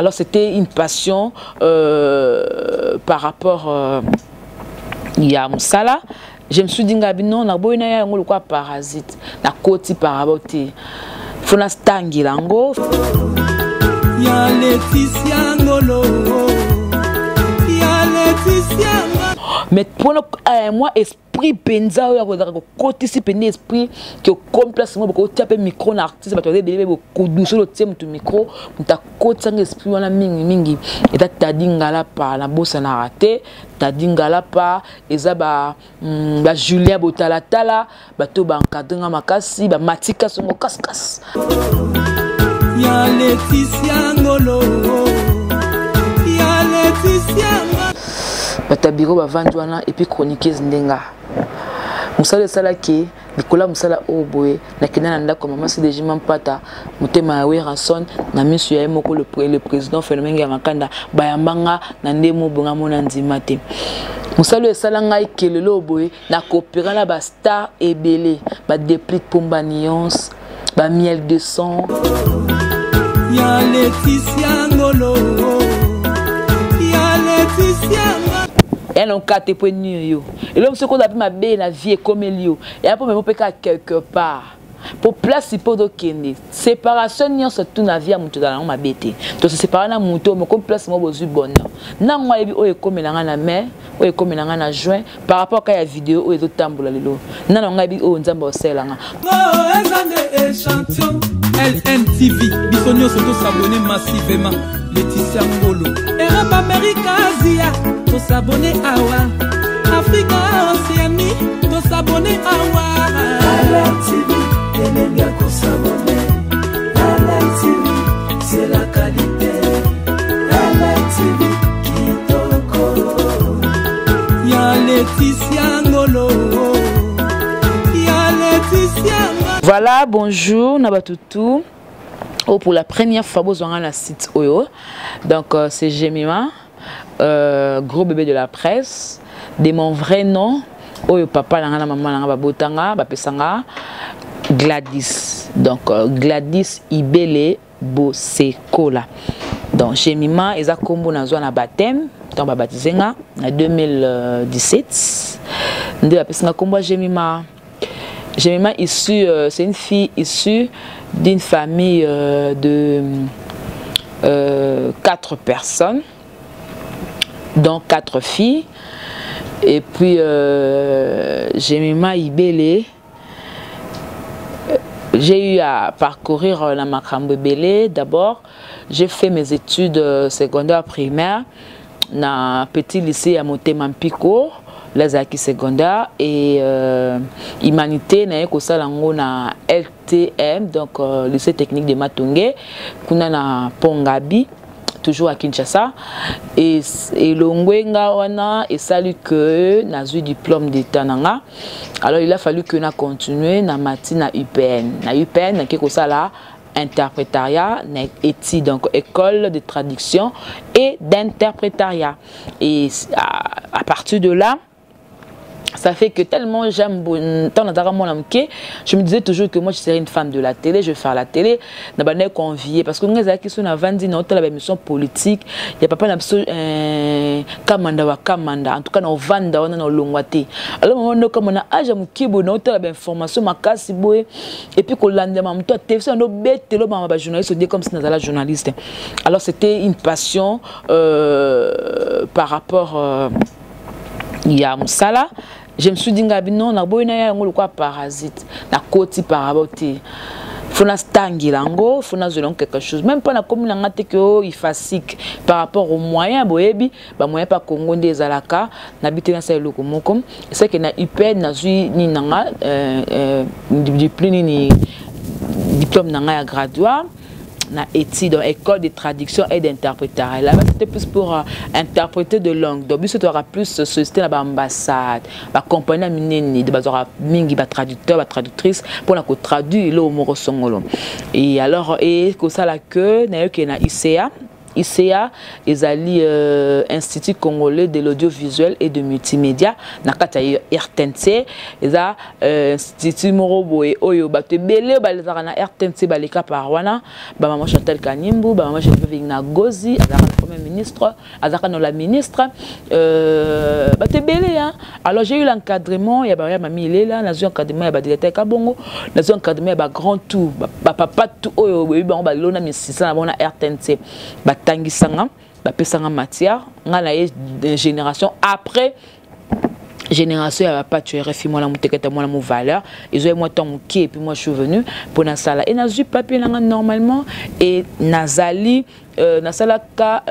Alors c'était une passion par rapport il y a Moussala. Je me suis dit non na boyna ya ngolo kwa parasite na koti parabote. Fona stangi lango. Ya Laetitia ngolo. Ya Laetitia. Mais pour moi esprit penza ya ko koti si pende esprit que complace moi ko taper micro na artiste ba to délivrer beaucoup douce le thème tu micro ta koti sang esprit wana mingi et ta dingala pa na bossa na raté ta dingala pa eza ba Julien Botala tala ba to ba encadrer makasi ba matika songo kaskas ya Laetitia ngolo ya Laetitia batabiro bavandi wana et puis chroniqueuse ndenga musala sala ke bikola musala oboye na kenana ndako mama CDG Mampata mutema we ranson na misu ya moko le président phénomène ya makanda bayambanga na ndemo bonga mona ndima te musala esala ngai kelelo oboye na coopérer na ba star ebele ba déplique pomba nuance ba miel de sang ya Laetitia ngolo ya Laetitia. Et non, quatre points yo. Et l'homme se qu'on a ma belle la vie comme Elio. Et après, me peut quelque part. Pour place, pour de Kenya. Séparation, n'y a surtout la vie à mon dans ma bête. Donc, c'est séparer la moto, mais comme place, moi, je suis bonne. Non, moi, il est comme la mer, il est comme la juin, par rapport à la vidéo, il est au tambour. Non, non, il est au Nzamba au sel. LNTV, Bisonio Soto s'abonner massivement. Laetitia Ngolo. Europe, Amérique, Asia, to s'abonner à wa. Afrique, Océanie, to s'abonner à wa. LNTV, les gars qu'on s'abonner. LNTV, c'est la qualité. LNTV, qui toko. Ya Laetitia Ngolo. Ya Laetitia Ngolo. Voilà, bonjour, Nabatutu. Oh, pour la première fois, vous aurez la site Oyo. Donc, c'est Jemima, gros bébé de la presse. De mon vrai nom, Oyo papa, la maman, la botanga, bapesanga, Gladys. Donc, Gladys Ibele Bosekola. Donc, Jemima, ils ont combo dans un baptême. Donc, on baptisé en 2017. Nous avons combo Jemima. Jemima, c'est une fille issue d'une famille de 4 personnes, dont 4 filles. Et puis, Jemima Ibele, j'ai eu à parcourir la Makambo Belé. D'abord, j'ai fait mes études secondaires primaires dans un petit lycée à Motema-Mpiko. Les acquis secondaires et humanité na ekosalango na LTM, donc lycée technique de Matungé, kuna na Pongabi, toujours à Kinshasa. Et l'ongwenga wana et salut que na eu diplôme d'état nanga. Alors il a fallu que na continuer na mati na UPN. Na UPN na kekosala interprétariat na ETI, donc école de traduction et d'interprétariat. Et à partir de là, ça fait que tellement j'aime, je me disais toujours que moi je serais une femme de la télé, je vais faire la télé, je vais convier parce que nous avons qui sont à 20 ans, la émission politique, il n'y a pas kamanda wa kamanda, en tout cas dans vanda on a longwate. Alors on comme on a âge à mukibo, on a l'information makasi boy et puis qu'on lendemain toi TV on a bête le ba journaliste on dit comme si nous la journaliste. Alors c'était une passion par rapport il y a Moussala. Je me suis dit non na boyna ya ngolo kwa parasite na koti parabote. Fona stangi lango, fona zelon quelque chose. Même pas na commune na ngate que il fasik par rapport aux moyens boyebi, ba moyen pas Congo des alaka na bité na sa loko moko. C'est que na UPN na zui ni nanga diplôme nanga ya graduat. Na étude dans école de traduction et d'interprétariat. Là, c'était plus pour interpréter de langue. Donc, ça aura plus sollicité la ambassade, la compagnie mineni, de bazora mingi, ba traducteur, ba traductrice pour la traduire le mot songolo. Et alors, et comme ça là que na ICA, ICA ezali Institut Congolais de l'audiovisuel et de multimédia na kata RTNC eza institut moroboe oyo bato belé balezaka na RTNC baleka par wana ba maman Chantal Kanimbu ba maman Geneviève Nagozi azaka na premier ministre azaka na la ministre bato belé hein. Alors j'ai eu l'encadrement ya ba mami Lela na zo encadrement ya ba directeur Kabongo na zo encadrement ya ba grand tout ba papa tout oyo ba lona misisa na bona RTNC batangisanga bapesanga matière nga na génération après génération ya pas tu RFI moi la muteketa moi la mo valeur ils ont moi tant qui et puis moi je suis venu pour na sala et na zu papier là normalement et nazali na sala ka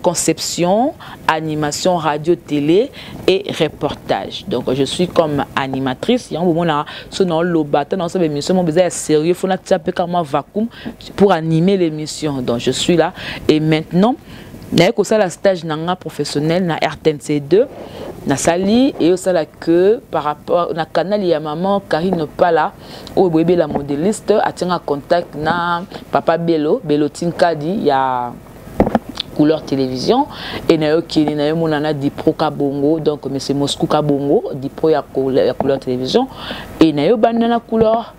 conception animation radio télé et reportage donc je suis comme animatrice il y a un moment là sur dans lobata dans cette émission mon besoin sérieux faut na taper comme moi vacuum pour animer l'émission donc je suis là et maintenant na ko sala stage nanga professionnel na RTNC2 na sali et aussi là que par rapport na canal ya maman Karine Pala au bébé la modéliste a tient en contact na papa Bello Tinkadi ya couleur télévision et na yo ki na yo monana di pro Kabongo donc monsieur Moscou Kabongo di pro ya couleur télévision et na yo bandana couleur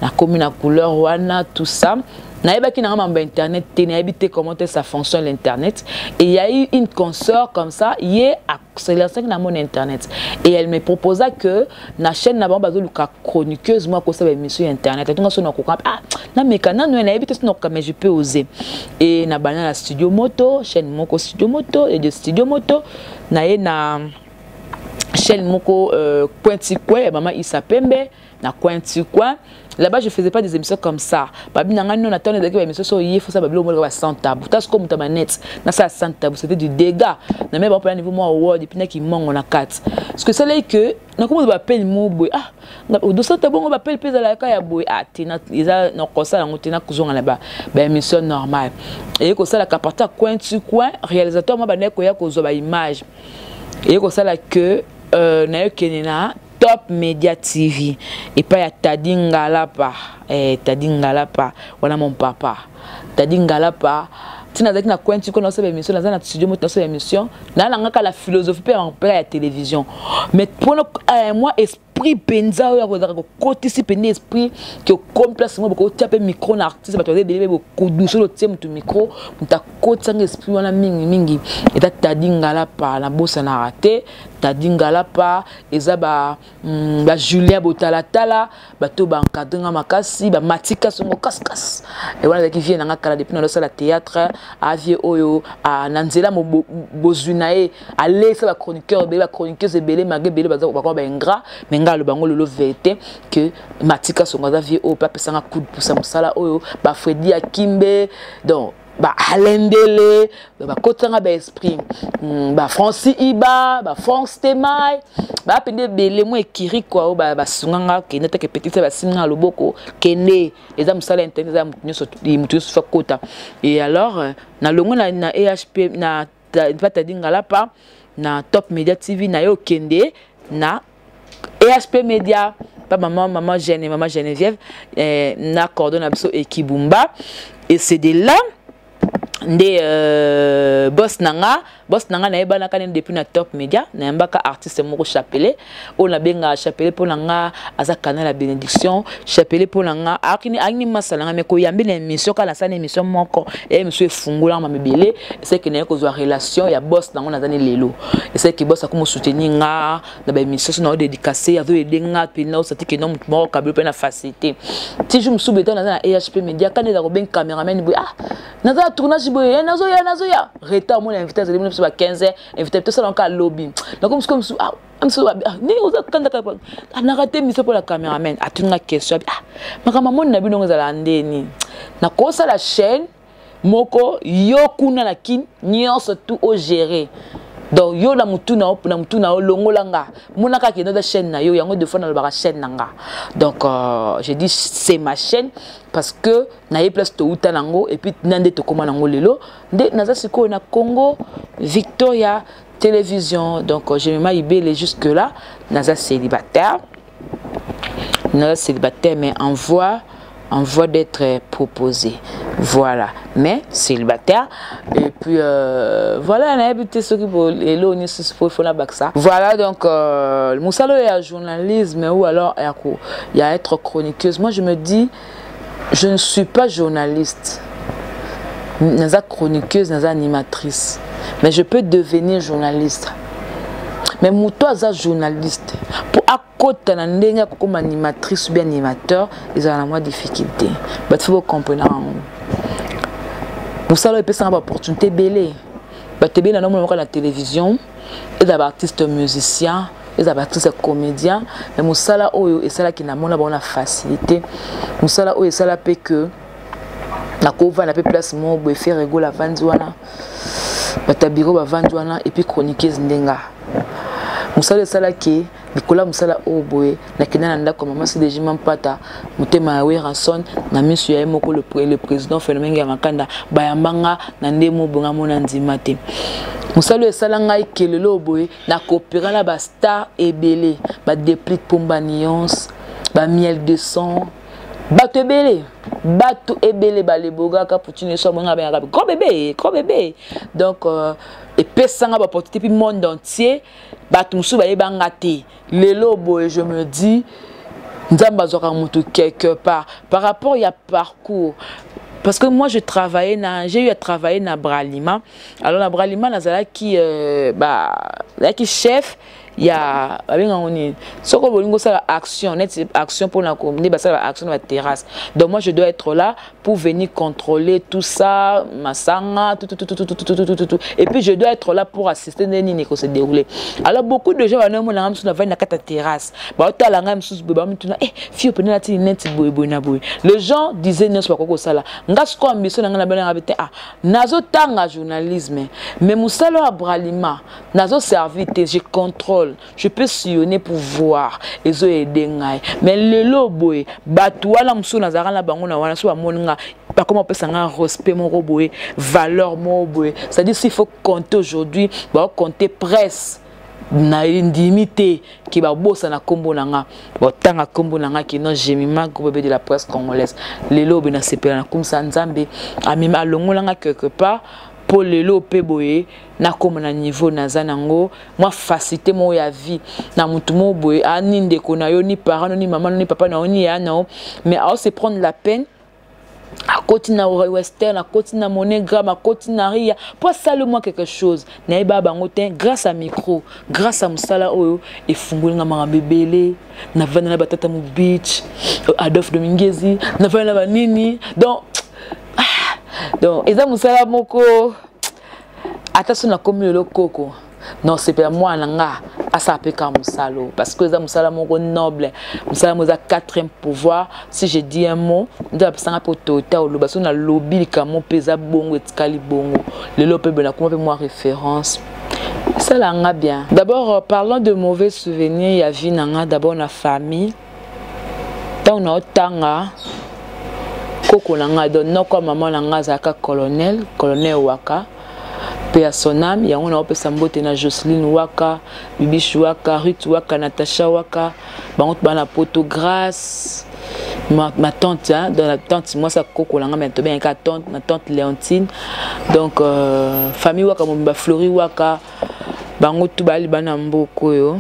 na commune à couleur wana tout ça. Naïba qui n'a pas internet, t'es comment ça fonctionne l'internet. Et il y a eu une consort comme ça, hier c'est la cinq dans mon internet. Et elle me proposa que la chaîne n'a pas besoin de chroniqueuse moi que ça émission internet. Et donc on a ah na mécana nous naïba tout ça mais je peux oser. Et na bana la studio moto, chaîne moko studio moto et de studio moto na chaîne moko Pointikwe maman Issa Pembe na Pointikwe. Là-bas, je ne faisais pas des émissions comme ça. C'était du dégât. Même pas niveau moi award depuis qui manque on a 4. Parce que c'est là que na comment on appelle mo boy ah au dossier bon on appelle pesa la ka ya boy ah tina ils na ko ça on tina kuzonga là-bas ben émission normale. Et ko ça la capata coin tu coin réalisateur moi ba ne ko ya ko zo ba image. Et ko ça la que na yo kenena Top Media TV et pas ya Tadingalapa Tadingalapa voilà mon papa Tadingalapa tina zaki na kwenti ko na so émission na studio moto na so émission na ngaka la philosophie pe en la télévision mais pour moi esprit penza ya ko côté si pendi esprit que complètement beaucoup taper micro na artiste ba to délivrer beaucoup douceur le thème du micro muta côté esprit wana mingi et Tadingalapa na bossa na raté Tadingalapa ezaba ba Julien Botalatala bato ba encadrement makasi ba matika songo kaskas et voilà qui vient na kala depuis na la théâtre avie oyo a nanzela mo bozunae aller ça ba chroniqueur ba chroniqueuse belé magé belé ba ko ba ingrat mais ngalo bango lolo vérité que matika songo za vie o pa pesanga coup de pouce musala oyo ba Freddy Akimbe donc ba Alendele ba kotanga ba esprit ba Francis Iba ba France Temai ba pende belé mo ekiri quoi ba sunganga ke neta ke petit ba singa loboko kene eza musala internet za mutu fa kota et alors na longo na EHP na Tadingalapa na Top Media TV na yo kende na EHP Media pas maman Geneviève na coordonne biso Ekibumba et c'est de là des boss nanga na eba na kanen depuis na Top Media na mbaka artiste moko Chapelet on a benga Chapelet pour nanga aza canal la bénédiction Chapelet pour nanga akini masala me ko yambi na émission kala sa émission moko et monsieur fungula ma mebele c'est que na ko zo relation ya boss nanga na zane lelo et c'est que boss akomo soutenir nga na ba émission na dédicacé ya zo edenga pina osati que non moko kabelo pe na facilité ti je me soubeta na EHP Media kana za ko ben cameraman bu ah na za tournage boye nazo ya retard mon invité za 15h invité tout ça dans le lobby donc comme ah ni oza kanda ka na raté mission pour la cameraman atunga question ah makama mon na bino ngala ndeni na ko ça la chaîne moko yo kuna na kin nyonso tout au gérer donc yo na mutuna longolanga monaka ke notre chaîne na yo yango de fois na ba chaîne nanga donc j'ai dit c'est ma chaîne parce que na y place to utanango et puis nande to koma nango lelo nde naza siko na Congo Victoria télévision donc je me maïbele jusque là naza célibataire mais en voie d'être proposé Voilà, mais célibataire. Et puis voilà, on a habité ceux qui il faut la ça. Voilà, donc Moussalo est un journalisme ou alors il y a être chroniqueuse. Moi je me dis, je ne suis pas journaliste, naza chroniqueuse, naza animatrice, mais je peux devenir journaliste. Mais moi je suis journaliste. Pour à côté de comme animatrice ou bien animateur, ils ont la moins difficulté. Mais il faut comprendre. Pour ça, il peut y avoir une opportunité belle. Il y a la télévision, il y a des artistes musiciens, il y a des artistes comédiens. Mais pour ça, il y a une facilité. Pour ça, il y a que la couve la place mo faire rigoler la vanduana. Batabiro ba vanduana et puis chroniquer ndenga. Musala sala ki bikola musala oboye na kena nda comme maman c'est déjà mampata mutema we ranson na misu ya moko le président phénomène ya makanda bayambanga na ndemo bonga mona ndima te musala esala ngai kelelo oboye na coopérer la ba star ebele ba déplit pomba nuance ba miel de sang bato ebele baleboga caputine so monga ba gros bébé donc et pesanga ba porter puis monde entier bato musu ba yebanga te lelo boye je me dis nzamba zoka mutu quelque part par rapport il y a parcours parce que moi j'ai eu à travailler na Bralima. Alors na Bralima nazala qui chef il y a soko bolingo ça action net action pour la communauté ça action dans la terrasse. Donc moi je dois être là pour venir contrôler tout ça masanga tout et puis je dois être là pour assister nini que se dérouler. Alors beaucoup de gens na mona sur la terrasse ba otala ngam sous beba mutuna fio pena ti net boy na boy. Les gens disaient non c'est pas quoi ça là ngasko ambition na bana habité nazo tanga journalisme mais musalo a Bralima nazo servite je contrôle. Je peux sillonner pour voir et zo edengai mais le loboé batouala musu nazara la bango na wana so amoninga pas comment on peut s'en respect mon roboé valeur mon roboé c'est-à-dire s'il faut compter aujourd'hui bah compter presse na indimité qui va bossa na kombo nanga botanga kombo nanga qui non gemima groupe de la presse congolaise le lobe na sepela na comme ça nzambe amima longolanga quelque part pour le lope boye na comme na niveau na zanango moi facilité mo ya vie na mutu mo boye ani ndeko na yo ni parents ni maman ni papa na oni ya na mais à se prendre la peine à côté na western à côté na monogramme à côté na ria pour ça le moi quelque chose na eba bangotin grâce à micro grâce à musala oyo et fungolinga marambe belé na vana na batata mu beach Adolphe Dominguezi na vana na nini donc eza musala moko attention na komi le koko non c'est pas moi nanga asape ka musalo parce que eza musala moko noble musala moza quatrième pouvoir si je dis un mot nda pesanga po tota oloba so na lobby kamo peza bongo etikali bongo le lope bena comment moi référence ça langa bien d'abord parlons de mauvais souvenirs ya vie nanga d'abord na famille tant na otanga koko nanga donno kwa maman nanga zaka colonel waka pe à son âme ya on a opesa mbote na Jocelyne waka Bibiche waka Ruth waka Natacha waka bango bana poto grâce ma tante hein, dans la tante moi ça koko nanga mais to bien ka tante ma tante Léontine donc famille waka momba Flori waka bango tu bali bana mboko yo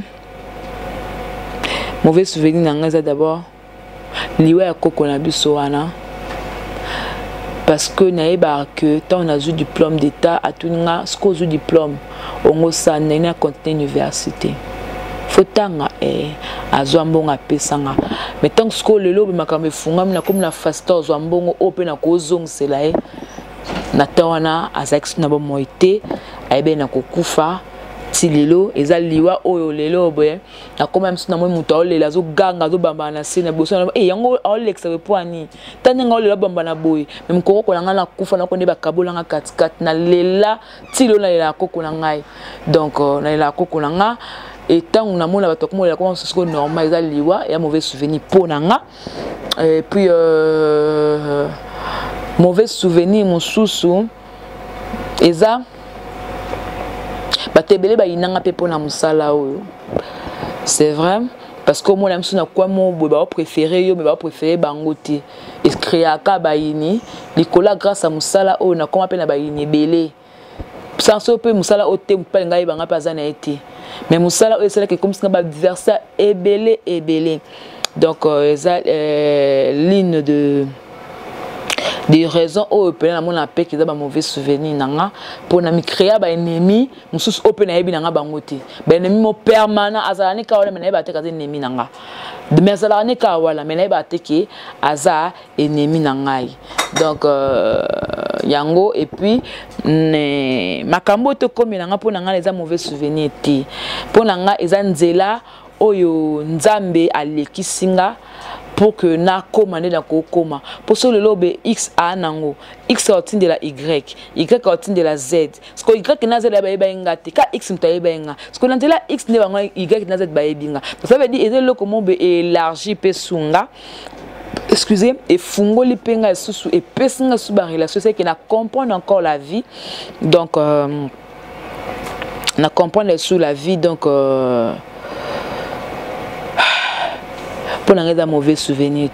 mauvais souvenir nanga za d'abord liwa ya koko na biso wana parce que naïba que tant on a eu diplôme d'état à tout n'a ce qu'on a eu diplôme on a n'a continué université faut tanga à zoambonga pesanga mais tant que le lobe makame funga na comme na faster zoambongo open na kozong c'est là na tawana azax na bo moité aibe na kokufa tilelo eza liwa oyo lelo boye na comme même na moi muto olela zo ganga zo bamba na sina boso yango olexa poani tanya olela bamba na boye même koko kolanga na kufa na konde bakabola nga kat na lela tilo na lela koko na ngai donc na lela koko na nga et tant on a mon la comme la comment c'est normal eza liwa ya mauvais souvenir po na nga et puis mauvais souvenir mon sousou eza batebele ba inanga pe pona musala oyo c'est vrai parce que moi, je quoi mon préféré, yo, mais préféré bangote. Et créer à Kabaini, les collègues grâce à Moussala, on a comment appelle la baini belé. Sans ce peu Moussala au thé, pas un gars, il pas un été. Mais Moussala, c'est là que comme si on a diversa et belé et belé. Donc, ligne de. Des raisons où peut na mona paix qui da ba mauvais souvenir nanga pour na mi créer ba ennemi mususu open na yebi nanga bangote ba ennemi mo permanent azalani ka wala mena ba te ka ennemi nanga de mais azalani ka wala mena ba te ki aza ennemi nangai donc yango et puis makambo to komi nanga pour nanga les mauvais souvenirs ti pour nanga eza nzela oyo nzambe alekisinga pour que na commandé dans koma pour ce le lobe x a nango x ortin de la y ortin de la z ce que y na z ba yeba te ka x mta yeba nga ce que na la x ne ba y na z ba yebinga ça veut dire ezelo comment be élargi pe sunga excusez et fungo li penga susu et pesinga su ba relation c'est que na comprendre encore la vie donc na comprendre sous la vie donc pour n'avoir mauvais souvenir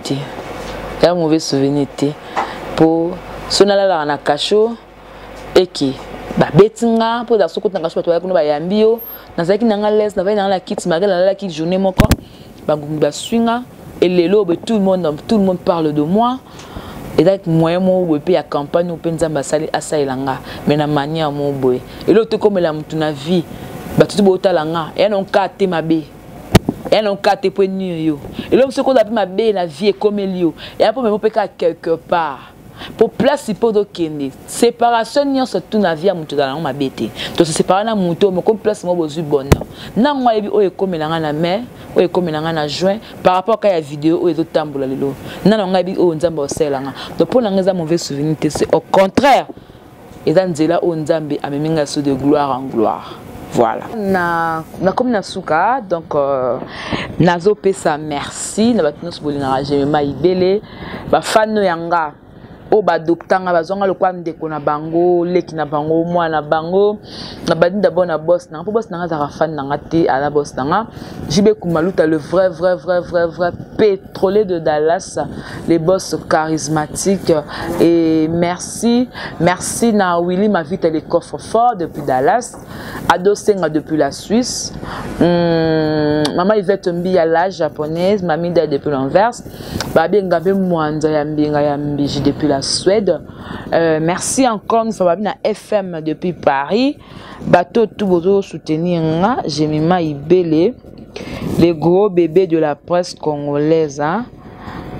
mauvais souvenir pour sonala la na kacho et qui ba betinga pour da soko tanga chwa to ba yambio na zaki nanga les na ba na kit magala la kit journée moko ba ngumba swinga et lelo tout le monde parle de moi et donc moi mo pe ya campagne ou penza basali asailanga mais na mania mo boy et l'autre comme la mutuna vie ba tout bo talanga et non ka te mabe et non quatre points yo et l'homme ce qu'on appelle ma belle la vie est comme Elio et après me peut quelque part pour place pour do kende séparation ni surtout na vie à mutu dans ma bête donc séparer na mutu me comme place mo bozu bonheur na moi ebi o e comme na mai o e comme na juin par rapport à la vidéo o e do tambola lelo na na ngabi o nzamba o selanga donc pour na ngeza mauvais souvenir c'est au contraire et dans nzela o nzambe ameminga so de gloire en gloire. Voilà. Na comme na souka donc nazo pesa merci na batino sobolina jema ibele ba fan yanga o ba adoptanga bazonga lokwa ndeko na bango leki na bango mwana bango na badi d'abord na boss na po boss na za fan na te à la boss na jibe kumaluta le vrai pétrolier de Dallas les boss charismatiques et merci na Willy ma vite les coffres forts depuis Dallas Ado Senga depuis la Suisse maman Yvette Mbia la japonaise mamie depuis l'Anvers babi ngabe mwanza ya mbinga ya mbiji depuis la Suède. Merci encore une fois na FM depuis Paris. Bateau tout beau soutenir Jemima Ibele, les gros bébés de la presse congolaise. Hein?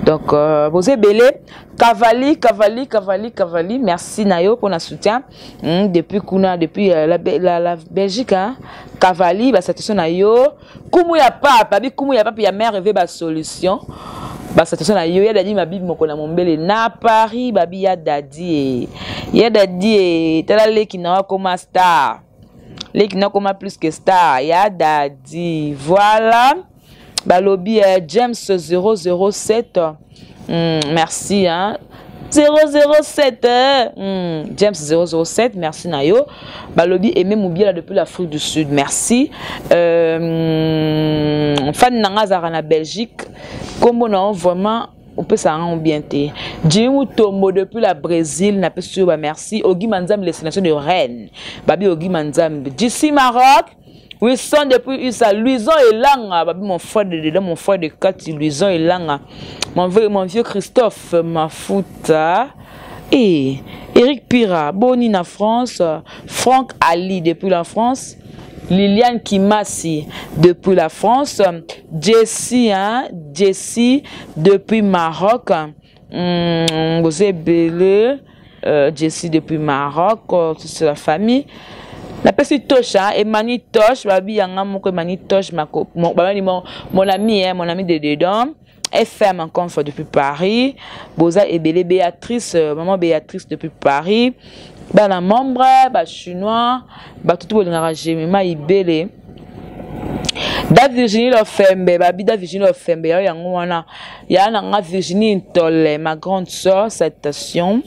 Donc, vous êtes belé. Cavali, merci Nayo pour le soutien. Depuis la Belgique, hein? Cavali, bah, cette Nayo. Comment y a pas, il y a mère rêvé la solution. Bah cette personne a yo dadi ma bibi moko na mombele na Paris babi ya dadi tala leki na koma star leki na koma plus que star ya dadi voilà balobi James 007 merci hein 007 James 007 merci Nayo balobi aimé Moubiela depuis l'Afrique du Sud merci fan nanga zara na Belgique comme on vraiment on peut ça rendre bien té Jimou Tombo depuis la Brésil n'a pas sûr bah merci Ogi Manzam les sélections de Rennes babi Ogi Manzam d'ici Maroc Wilson depuis USA Luison et Langa babi mon frère de 4 Luison et Langa mon vieux Christophe Mafuta et Eric Pira Boni na France Franck Ali depuis la France Liliane Kimasi depuis la France, Jessie depuis Maroc, vous êtes belé, Jessie depuis Maroc, toute la famille. La petite Toche, Emani Toche, babi yanga moko Emani Toche, mon ami de dedans. FM encore une fois depuis Paris, Boza et Bélé Béatrice, maman Béatrice depuis Paris. Bah la membre, bah chinois, bah tout le monde Jemima Ibele. Da Virginie Lofembe, bah bida Virginie Lofembe, y'a Virginie Ntole, ma grande soeur, citation.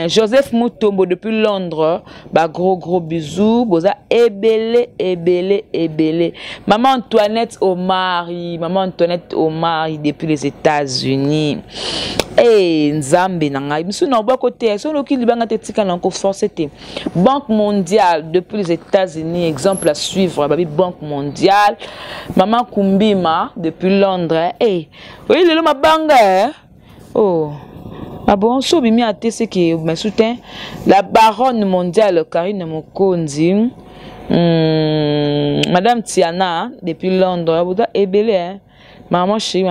Joseph Mutombo depuis Londres, bah gros bisous. Boza ebele. Maman Antoinette Omari depuis les États-Unis. Eh Nzambe nanga, monsieur na ba côté, so loki libanga tetika na ko forcer te. Banque mondiale depuis les États-Unis, exemple à suivre, babi Banque mondiale. Maman Kumbima depuis Londres. Eh, oui le mabanga. Oh. Ah bon, so bimi ate ce qui me soutient. La baronne mondiale Karine Mokonzi. Madame Tiana depuis Londres. Boza ebele hein. Maman chérie,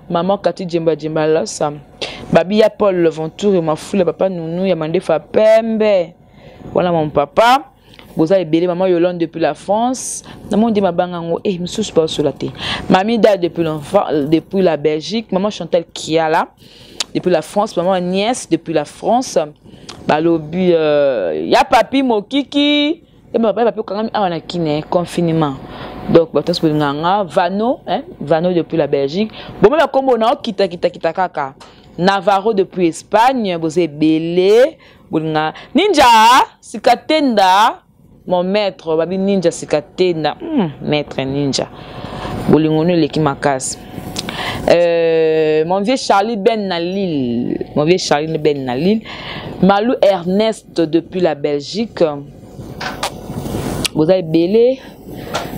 maman Cathy Djemba là ça. Babi ya Paul Leventour et ma foule papa Nounou ya mandé fa pembe. Voilà mon papa. Boza ebele maman Yolande depuis la France. Maman dit ma bangango eh monsieur pas sur la tête. Mamie Da depuis la Belgique, maman Chantal Kiala depuis la France, maman Agnès depuis la France. Balobi ya papi Mokiki et ma papi quand même a kine confinement. Donc batos nganga Vano Vano depuis la Belgique. Bon même comme on a kita kaka. Navarro depuis Espagne, Bosé Belé, Ninja Sikatenda, mon maître, babi Ninja Sikatenda, maître Ninja. Bolingono Lekimakas. Mon vieux Charlie Ben Nalil, Malou Ernest depuis la Belgique. Vous avez belé,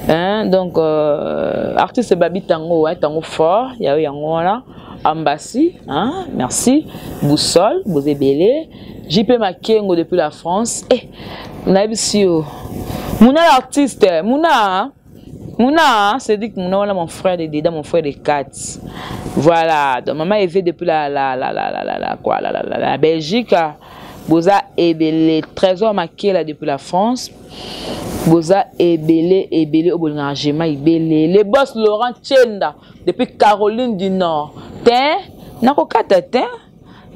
hein, donc artiste Babi Tango, Tango fort, il y a là, Ambassi, hein, merci, Boussole, vous avez belé, JP Makengo depuis la France, et on a vu si Mouna l'artiste, Mouna, c'est dit que Mouna, mon frère de Dida, mon frère de 4. Voilà, donc maman est venue depuis la Belgique, Boza Ebele, Trésor Makela depuis la France, Boza Ebele, Obolingajema Ebele, le boss Laurent Tchenda depuis Caroline du Nord. Tiens, nako kata tiens,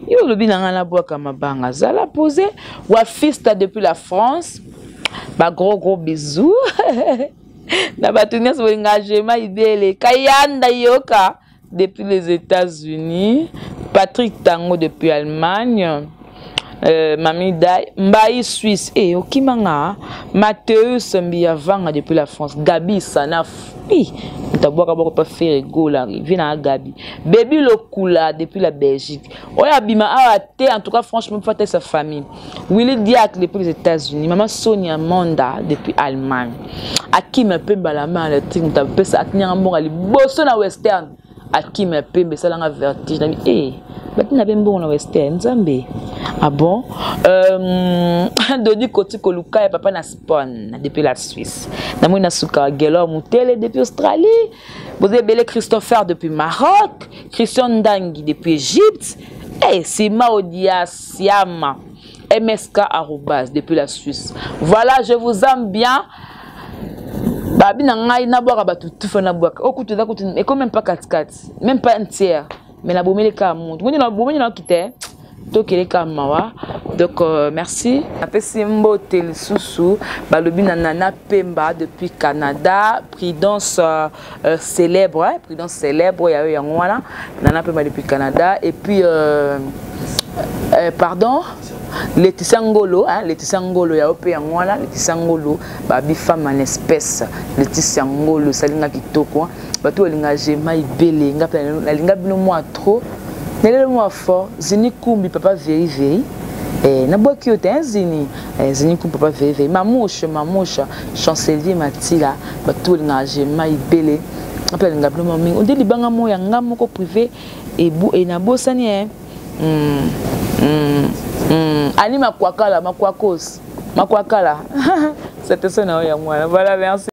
yo lobi nangana boaka mabanga zala posé, Wafista depuis la France, ba gros bisous. Na batunia sur l'engagement Ebele, Kayanda Yoka depuis les États-Unis, Patrick Tango depuis Allemagne. Mami Dai, Mbaï Suisse, et Okimanga, Mathéus Mbiavanga depuis la France, Gabi Sanaf, t'as pas fait là, viens Gabi, Baby Lokula depuis la Belgique, Oya Bima Aate, en tout cas, franchement, faut sa famille, Willy Diak depuis les États-Unis, Maman Sonia Monda depuis Allemagne, Akim Pemba la main, le truc, t'as pu ça, tenir un bon, ali, bosso na western, Akim Pemba, ça l'a vertige, maintenant, on a bon na western, Zambé. Ah bon? Dodi Koti Koluka et papa na spawn depuis la Suisse. Namou Nasuka Gelor Moutele depuis Australie. Vous avez belé Christopher depuis Maroc. Christian Dangi depuis Égypte. Et Sima Odia Siama. MSK Arubas depuis la Suisse. Voilà, je vous aime bien. Babi Nangai Nabora Batu Tufana Boaka. Au couteau d'un et quand même pas 4-4. Même pas un tiers. Mais la boumé les cas monte. Vous n'avez pas quitté. Donc merci. Après Simbo Telsusu, Balobi Nana Pemba depuis Canada, Prudence célèbre, Prudence célèbre, il y a eu Nana Pemba depuis Canada et puis pardon, Laetitia Ngolo, Laetitia Ngolo, il y a eu Angola, Laetitia Ngolo, Babi femme en espèce, Laetitia Ngolo, Salinga Kitoko, Bato Linga Jema Ibele, la Linga Bino moi trop. Nele moi fort, Zini Kumbi papa veri. Na boa ki ote Zini. Zini Kumbi papa veri. Mamouche, chancelier Matila, bato linga Jema Ibele. Appelle linga bino mami. On dit libanga mo ya ngamo ko privé et na bosani Ali makwakala. C'était ça na ya mwana. Voilà, merci.